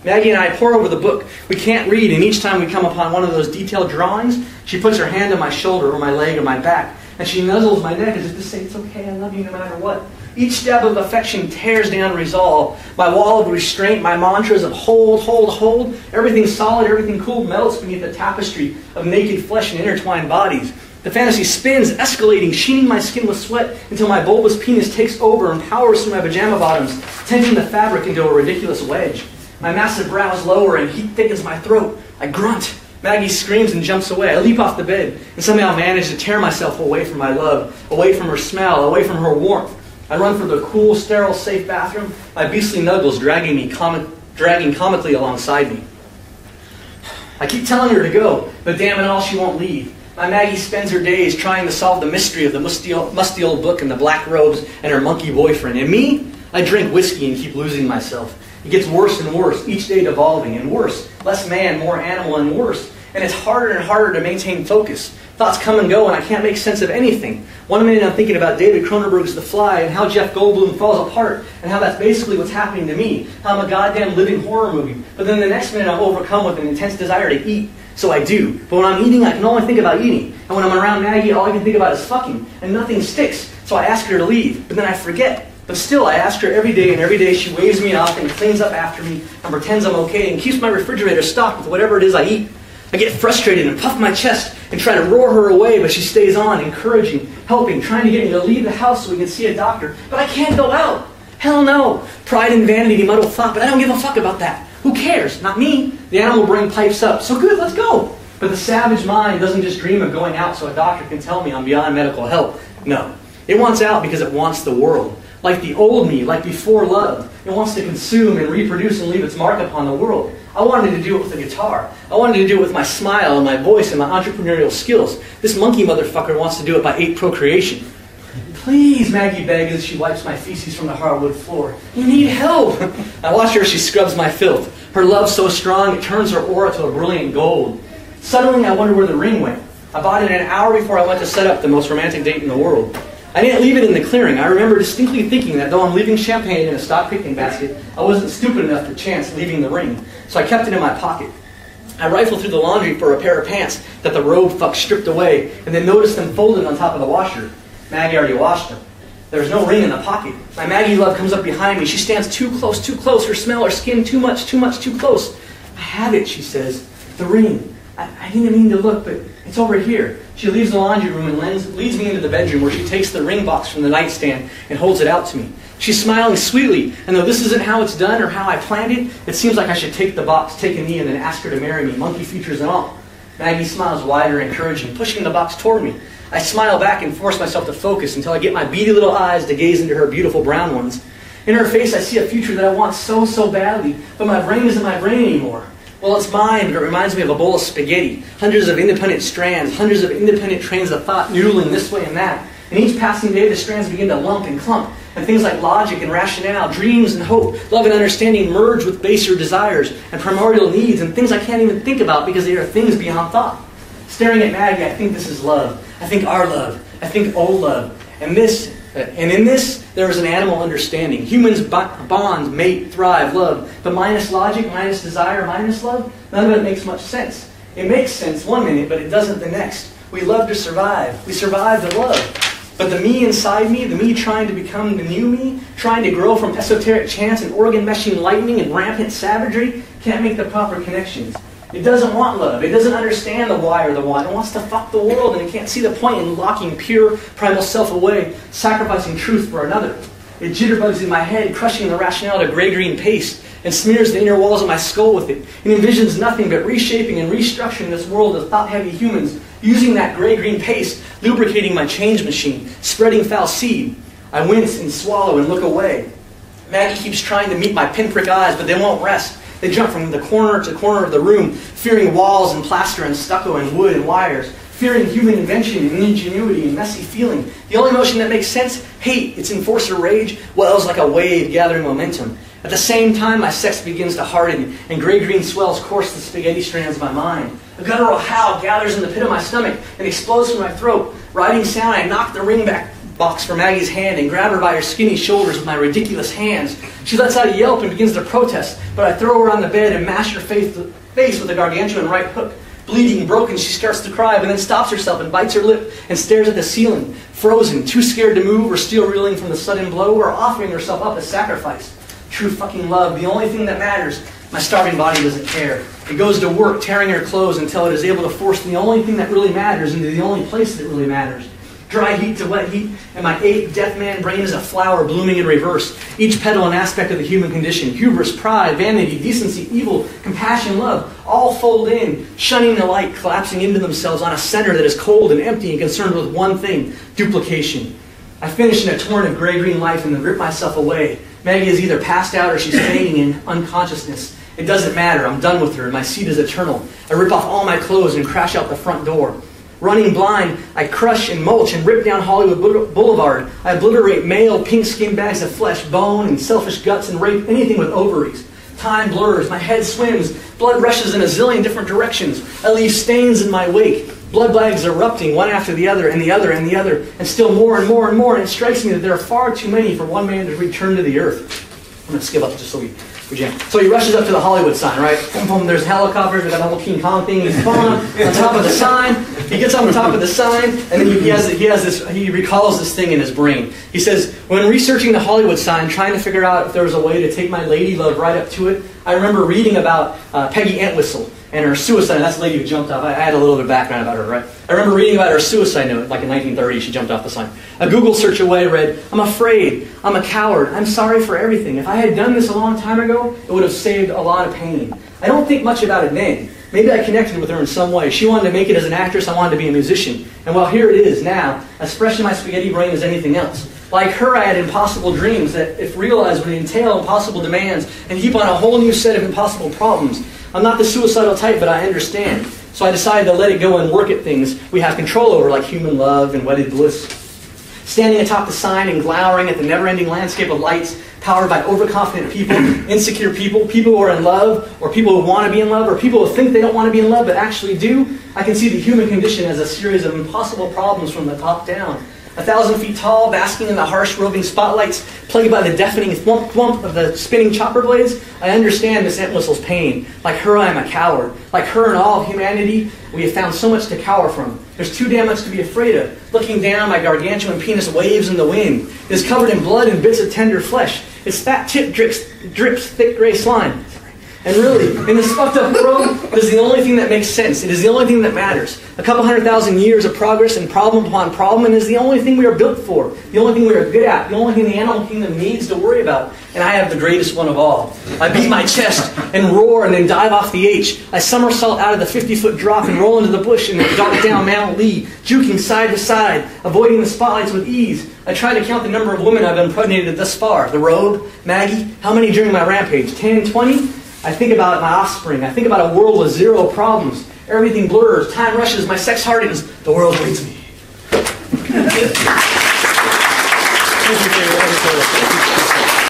Maggie and I pore over the book. We can't read, and each time we come upon one of those detailed drawings, she puts her hand on my shoulder or my leg or my back, and she nuzzles my neck as if to say, "It's okay, I love you no matter what." Each stab of affection tears down resolve. My wall of restraint, my mantras of hold, hold, hold. Everything solid, everything cool melts beneath the tapestry of naked flesh and intertwined bodies. The fantasy spins, escalating, sheening my skin with sweat until my bulbous penis takes over and powers through my pajama bottoms, tensing the fabric into a ridiculous wedge. My massive brows lower and heat thickens my throat. I grunt. Maggie screams and jumps away. I leap off the bed and somehow manage to tear myself away from my love, away from her smell, away from her warmth. I run for the cool, sterile, safe bathroom, my beastly nuggles dragging comically alongside me. I keep telling her to go, but damn it all, she won't leave. My Maggie spends her days trying to solve the mystery of the musty old book and the black robes and her monkey boyfriend. And me? I drink whiskey and keep losing myself. It gets worse and worse, each day devolving, and worse. Less man, more animal, and worse. And it's harder and harder to maintain focus. Thoughts come and go, and I can't make sense of anything. One minute I'm thinking about David Cronenberg's The Fly, and how Jeff Goldblum falls apart, and how that's basically what's happening to me. How I'm a goddamn living horror movie. But then the next minute I'm overcome with an intense desire to eat. So I do. But when I'm eating, I can only think about eating. And when I'm around Maggie, all I can think about is fucking. And nothing sticks. So I ask her to leave. But then I forget. But still, I ask her every day, and every day she waves me off and cleans up after me and pretends I'm okay and keeps my refrigerator stocked with whatever it is I eat. I get frustrated and puff my chest and try to roar her away, but she stays on, encouraging, helping, trying to get me to leave the house so we can see a doctor. But I can't go out. Hell no. Pride and vanity muddle thought, but I don't give a fuck about that. Who cares? Not me. The animal brain pipes up. So good, let's go. But the savage mind doesn't just dream of going out so a doctor can tell me I'm beyond medical help. No. It wants out because it wants the world. Like the old me, like before love. It wants to consume and reproduce and leave its mark upon the world. I wanted to do it with a guitar. I wanted to do it with my smile and my voice and my entrepreneurial skills. This monkey motherfucker wants to do it by 8 procreation. Please, Maggie begs as she wipes my feces from the hardwood floor. You need help. I watch her as she scrubs my filth. Her love so strong it turns her aura to a brilliant gold. Suddenly I wonder where the ring went. I bought it an hour before I went to set up the most romantic date in the world. I didn't leave it in the clearing. I remember distinctly thinking that though I'm leaving champagne in a stock picnic basket, I wasn't stupid enough to chance leaving the ring. So I kept it in my pocket. I rifled through the laundry for a pair of pants that the robe fuck stripped away, and then noticed them folded on top of the washer. Maggie already washed them. There was no ring in the pocket. My Maggie love comes up behind me. She stands too close. Her smell, her skin, too much, too close. I have it, she says. The ring. I didn't mean to look, but it's over here. She leaves the laundry room and leads me into the bedroom where she takes the ring box from the nightstand and holds it out to me. She's smiling sweetly, and though this isn't how it's done or how I planned it, it seems like I should take the box, take a knee, and then ask her to marry me, monkey features and all. Maggie smiles wider, encouraging, pushing the box toward me. I smile back and force myself to focus until I get my beady little eyes to gaze into her beautiful brown ones. In her face I see a future that I want so badly, but my brain isn't my brain anymore. Well, it's mine, but it reminds me of a bowl of spaghetti. Hundreds of independent strands, hundreds of independent trains of thought noodling this way and that. And each passing day, the strands begin to lump and clump. And things like logic and rationale, dreams and hope, love and understanding merge with baser desires and primordial needs and things I can't even think about because they are things beyond thought. Staring at Maggie, I think this is love. I think our love. I think old love. And in this, there is an animal understanding. Humans bond, mate, thrive, love. But minus logic, minus desire, minus love, none of it makes much sense. It makes sense one minute, but it doesn't the next. We love to survive. We survive to love. But the me inside me, the me trying to become the new me, trying to grow from esoteric chance and organ meshing lightning and rampant savagery, can't make the proper connections. It doesn't want love. It doesn't understand the why or the what. It wants to fuck the world, and it can't see the point in locking pure, primal self away, sacrificing truth for another. It jitterbugs in my head, crushing the rationale to gray-green paste, and smears the inner walls of my skull with it. It envisions nothing but reshaping and restructuring this world of thought-heavy humans, using that gray-green paste, lubricating my change machine, spreading foul seed. I wince and swallow and look away. Maggie keeps trying to meet my pinprick eyes, but they won't rest. They jump from the corner to corner of the room, fearing walls and plaster and stucco and wood and wires, fearing human invention and ingenuity and messy feeling. The only emotion that makes sense, hate, its enforcer rage, wells like a wave gathering momentum. At the same time, my sex begins to harden, and gray-green swells course the spaghetti strands of my mind. A guttural howl gathers in the pit of my stomach and explodes from my throat. Riding sound, I knock the ring back box for Maggie's hand and grab her by her skinny shoulders with my ridiculous hands. She lets out a yelp and begins to protest, but I throw her on the bed and mash her face with a gargantuan right hook. Bleeding, broken, she starts to cry, but then stops herself and bites her lip and stares at the ceiling, frozen, too scared to move or still reeling from the sudden blow or offering herself up as sacrifice. True fucking love, the only thing that matters. My starving body doesn't care. It goes to work tearing her clothes until it is able to force the only thing that really matters into the only place that really matters. Dry heat to wet heat, and my ache, death man brain is a flower blooming in reverse. Each petal an aspect of the human condition. Hubris, pride, vanity, decency, evil, compassion, love, all fold in, shunning the light, collapsing into themselves on a center that is cold and empty and concerned with one thing, duplication. I finish in a torrent of gray-green life and then rip myself away. Maggie is either passed out or she's fading in unconsciousness. It doesn't matter. I'm done with her. My seat is eternal. I rip off all my clothes and crash out the front door. Running blind, I crush and mulch and rip down Hollywood Boulevard. I obliterate male, pink-skinned bags of flesh, bone, and selfish guts, and rape anything with ovaries. Time blurs. My head swims. Blood rushes in a zillion different directions. I leave stains in my wake. Blood bags erupting, one after the other, and the other, and the other, and still more and more and more, and it strikes me that there are far too many for one man to return to the earth. I'm going to skip up just so we jam. So he rushes up to the Hollywood sign, right? Boom, boom, there's helicopters, we got the whole King Kong thing, he's on top of the sign. He gets on top of the sign, and then he recalls this thing in his brain. He says, when researching the Hollywood sign, trying to figure out if there was a way to take my lady love right up to it, I remember reading about Peggy Entwistle and her suicide. That's the lady who jumped off. I had a little bit of background about her, right? I remember reading about her suicide note, like in 1930, she jumped off the sign. A Google search away read, I'm afraid, I'm a coward, I'm sorry for everything. If I had done this a long time ago, it would have saved a lot of pain. I don't think much about it then. Maybe I connected with her in some way. She wanted to make it as an actress, I wanted to be a musician. And well, here it is now, as fresh in my spaghetti brain as anything else. Like her, I had impossible dreams that, if realized, would entail impossible demands and heap on a whole new set of impossible problems. I'm not the suicidal type, but I understand. So I decided to let it go and work at things we have control over, like human love and wedded bliss. Standing atop the sign and glowering at the never-ending landscape of lights, powered by overconfident people, insecure people, people who are in love, or people who want to be in love, or people who think they don't want to be in love but actually do, I can see the human condition as a series of impossible problems from the top down. 1,000 feet tall, basking in the harsh, roving spotlights, plagued by the deafening thwump thwump of the spinning chopper blades, I understand Miss Entwistle's pain. Like her, I am a coward. Like her and all of humanity, we have found so much to cower from. There's too damn much to be afraid of. Looking down, my gargantuan penis waves in the wind. It is covered in blood and bits of tender flesh. Its fat tip drips thick gray slime. And really, in this fucked up world, it is the only thing that makes sense. It is the only thing that matters. A couple 100,000 years of progress and problem upon problem, and it is the only thing we are built for. The only thing we are good at. The only thing the animal kingdom needs to worry about. And I have the greatest one of all. I beat my chest and roar and then dive off the H. I somersault out of the 50-foot drop and roll into the bush in the dark down Mount Lee, juking side to side, avoiding the spotlights with ease. I try to count the number of women I've impregnated thus far. The robe, Maggie, how many during my rampage? 10, 20? I think about my offspring. I think about a world with zero problems. Everything blurs. Time rushes. My sex hardens. The world waits me. Thank you.